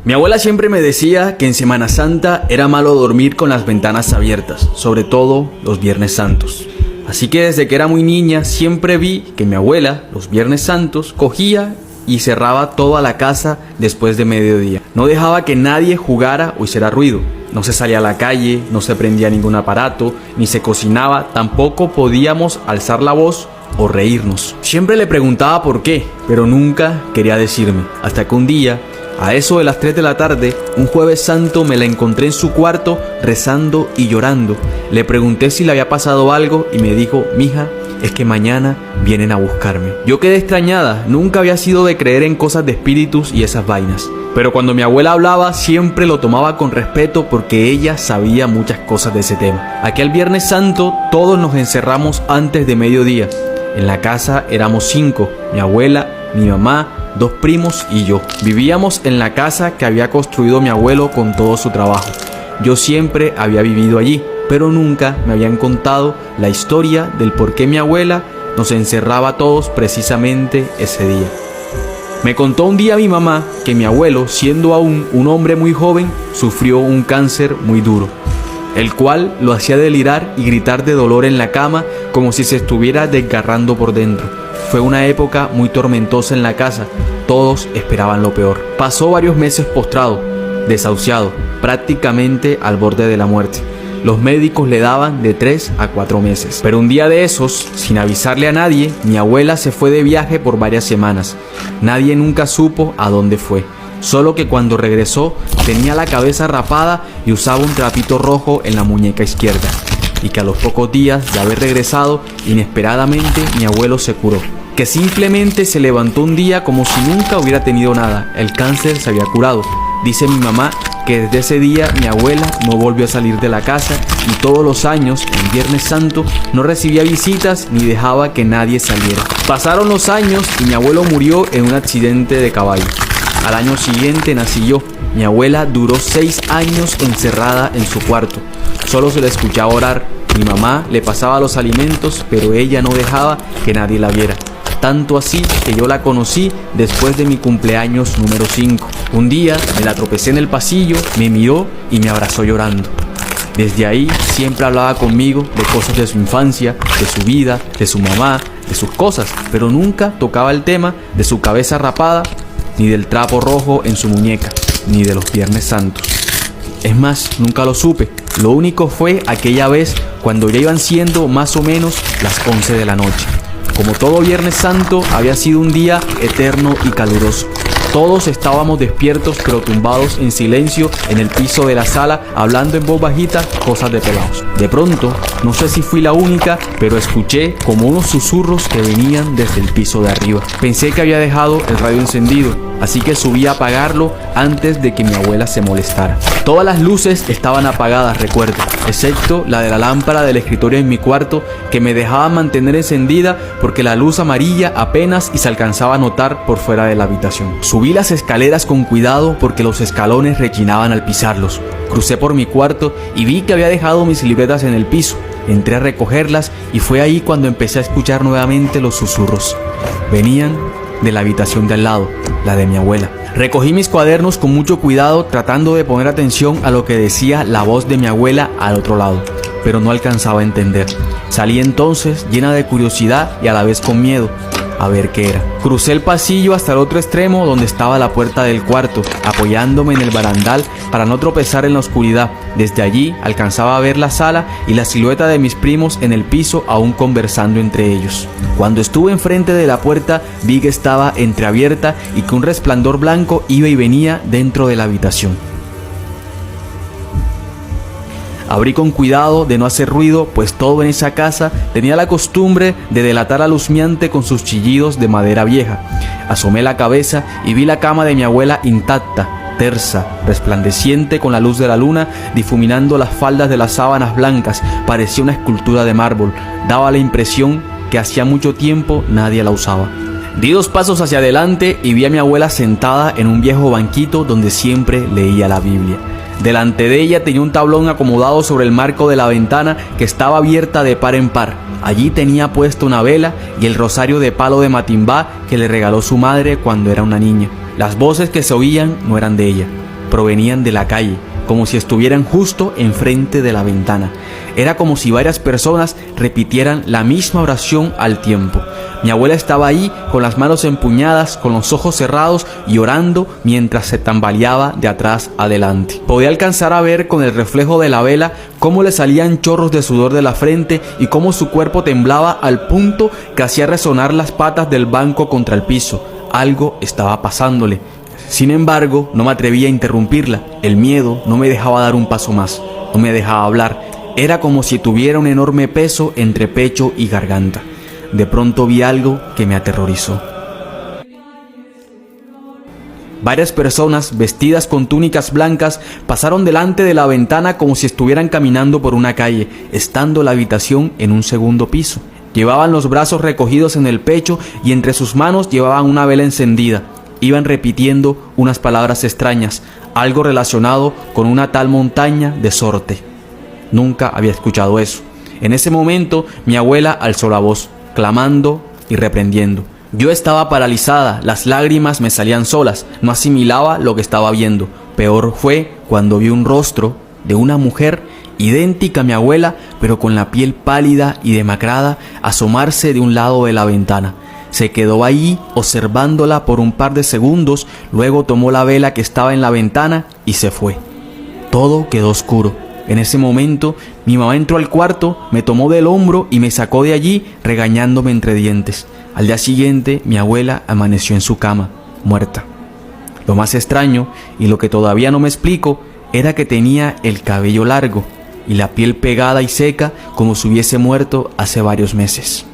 Mi abuela siempre me decía que en Semana Santa era malo dormir con las ventanas abiertas, sobre todo los Viernes Santos. Así que desde que era muy niña siempre vi que mi abuela, los Viernes Santos, cogía y cerraba toda la casa después de mediodía. No dejaba que nadie jugara o hiciera ruido. No se salía a la calle, no se prendía ningún aparato, ni se cocinaba, tampoco podíamos alzar la voz o reírnos. Siempre le preguntaba por qué, pero nunca quería decirme, hasta que un día, a eso de las 3 de la tarde, un Jueves Santo, me la encontré en su cuarto rezando y llorando. Le pregunté si le había pasado algo y me dijo: mija, es que mañana vienen a buscarme. Yo quedé extrañada, nunca había sido de creer en cosas de espíritus y esas vainas. Pero cuando mi abuela hablaba siempre lo tomaba con respeto porque ella sabía muchas cosas de ese tema. Aquel Viernes Santo todos nos encerramos antes de mediodía. En la casa éramos 5, mi abuela, mi mamá, 2 primos y yo. Vivíamos en la casa que había construido mi abuelo con todo su trabajo. Yo siempre había vivido allí, pero nunca me habían contado la historia del por qué mi abuela nos encerraba a todos precisamente ese día. Me contó un día mi mamá que mi abuelo, siendo aún un hombre muy joven, sufrió un cáncer muy duro, el cual lo hacía delirar y gritar de dolor en la cama como si se estuviera desgarrando por dentro. Fue una época muy tormentosa en la casa, todos esperaban lo peor. Pasó varios meses postrado, desahuciado, prácticamente al borde de la muerte. Los médicos le daban de 3 a 4 meses. Pero un día de esos, sin avisarle a nadie, mi abuela se fue de viaje por varias semanas. Nadie nunca supo a dónde fue. Solo que cuando regresó tenía la cabeza rapada y usaba un trapito rojo en la muñeca izquierda. Y que a los pocos días de haber regresado, inesperadamente mi abuelo se curó. Que simplemente se levantó un día como si nunca hubiera tenido nada. El cáncer se había curado. Dice mi mamá que desde ese día mi abuela no volvió a salir de la casa y todos los años, en Viernes Santo, no recibía visitas ni dejaba que nadie saliera. Pasaron los años y mi abuelo murió en un accidente de caballo. Al año siguiente nací yo. Mi abuela duró 6 años encerrada en su cuarto. Solo se le escuchaba orar. Mi mamá le pasaba los alimentos, pero ella no dejaba que nadie la viera. Tanto así que yo la conocí después de mi cumpleaños número 5. Un día me la tropecé en el pasillo, me miró y me abrazó llorando. Desde ahí siempre hablaba conmigo de cosas de su infancia, de su vida, de su mamá, de sus cosas, pero nunca tocaba el tema de su cabeza rapada, ni del trapo rojo en su muñeca, ni de los Viernes Santos. Es más, nunca lo supe. Lo único fue aquella vez cuando ya iban siendo más o menos las 11 de la noche. Como todo Viernes Santo, había sido un día eterno y caluroso. Todos estábamos despiertos pero tumbados en silencio en el piso de la sala, hablando en voz bajita cosas de pelados. De pronto, no sé si fui la única, pero escuché como unos susurros que venían desde el piso de arriba. Pensé que había dejado el radio encendido, así que subí a apagarlo antes de que mi abuela se molestara. Todas las luces estaban apagadas, recuerdo, excepto la de la lámpara del escritorio en mi cuarto, que me dejaba mantener encendida porque la luz amarilla apenas y se alcanzaba a notar por fuera de la habitación. Subí las escaleras con cuidado porque los escalones rechinaban al pisarlos. Crucé por mi cuarto y vi que había dejado mis libretas en el piso. Entré a recogerlas y fue ahí cuando empecé a escuchar nuevamente los susurros. Venían de la habitación de al lado, la de mi abuela. Recogí mis cuadernos con mucho cuidado, tratando de poner atención a lo que decía la voz de mi abuela al otro lado, pero no alcanzaba a entender. Salí entonces llena de curiosidad y a la vez con miedo, a ver qué era. Crucé el pasillo hasta el otro extremo donde estaba la puerta del cuarto, apoyándome en el barandal para no tropezar en la oscuridad. Desde allí alcanzaba a ver la sala y la silueta de mis primos en el piso aún conversando entre ellos. Cuando estuve enfrente de la puerta vi que estaba entreabierta y que un resplandor blanco iba y venía dentro de la habitación. Abrí con cuidado de no hacer ruido, pues todo en esa casa tenía la costumbre de delatar al husmeante con sus chillidos de madera vieja. Asomé la cabeza y vi la cama de mi abuela intacta, tersa, resplandeciente con la luz de la luna, difuminando las faldas de las sábanas blancas. Parecía una escultura de mármol. Daba la impresión que hacía mucho tiempo nadie la usaba. Di 2 pasos hacia adelante y vi a mi abuela sentada en un viejo banquito donde siempre leía la Biblia. Delante de ella tenía un tablón acomodado sobre el marco de la ventana que estaba abierta de par en par. Allí tenía puesta una vela y el rosario de palo de matimbá que le regaló su madre cuando era una niña. Las voces que se oían no eran de ella. provenían de la calle, como si estuvieran justo enfrente de la ventana. Era como si varias personas repitieran la misma oración al tiempo. Mi abuela estaba ahí con las manos empuñadas, con los ojos cerrados y orando mientras se tambaleaba de atrás adelante. Podía alcanzar a ver con el reflejo de la vela cómo le salían chorros de sudor de la frente y cómo su cuerpo temblaba al punto que hacía resonar las patas del banco contra el piso. Algo estaba pasándole. Sin embargo, no me atrevía a interrumpirla. El miedo no me dejaba dar un paso más, no me dejaba hablar. Era como si tuviera un enorme peso entre pecho y garganta. De pronto vi algo que me aterrorizó. Varias personas vestidas con túnicas blancas pasaron delante de la ventana como si estuvieran caminando por una calle, estando la habitación en un segundo piso. Llevaban los brazos recogidos en el pecho y entre sus manos llevaban una vela encendida. Iban repitiendo unas palabras extrañas, algo relacionado con una tal montaña de Sorte. Nunca había escuchado eso. En ese momento mi abuela alzó la voz, clamando y reprendiendo. Yo estaba paralizada, las lágrimas me salían solas, no asimilaba lo que estaba viendo. Peor fue cuando vi un rostro de una mujer idéntica a mi abuela, pero con la piel pálida y demacrada, asomarse de un lado de la ventana. Se quedó ahí observándola por un par de segundos, luego tomó la vela que estaba en la ventana y se fue. Todo quedó oscuro. En ese momento, mi mamá entró al cuarto, me tomó del hombro y me sacó de allí regañándome entre dientes. Al día siguiente, mi abuela amaneció en su cama, muerta. Lo más extraño, y lo que todavía no me explico, era que tenía el cabello largo y la piel pegada y seca como si hubiese muerto hace varios meses.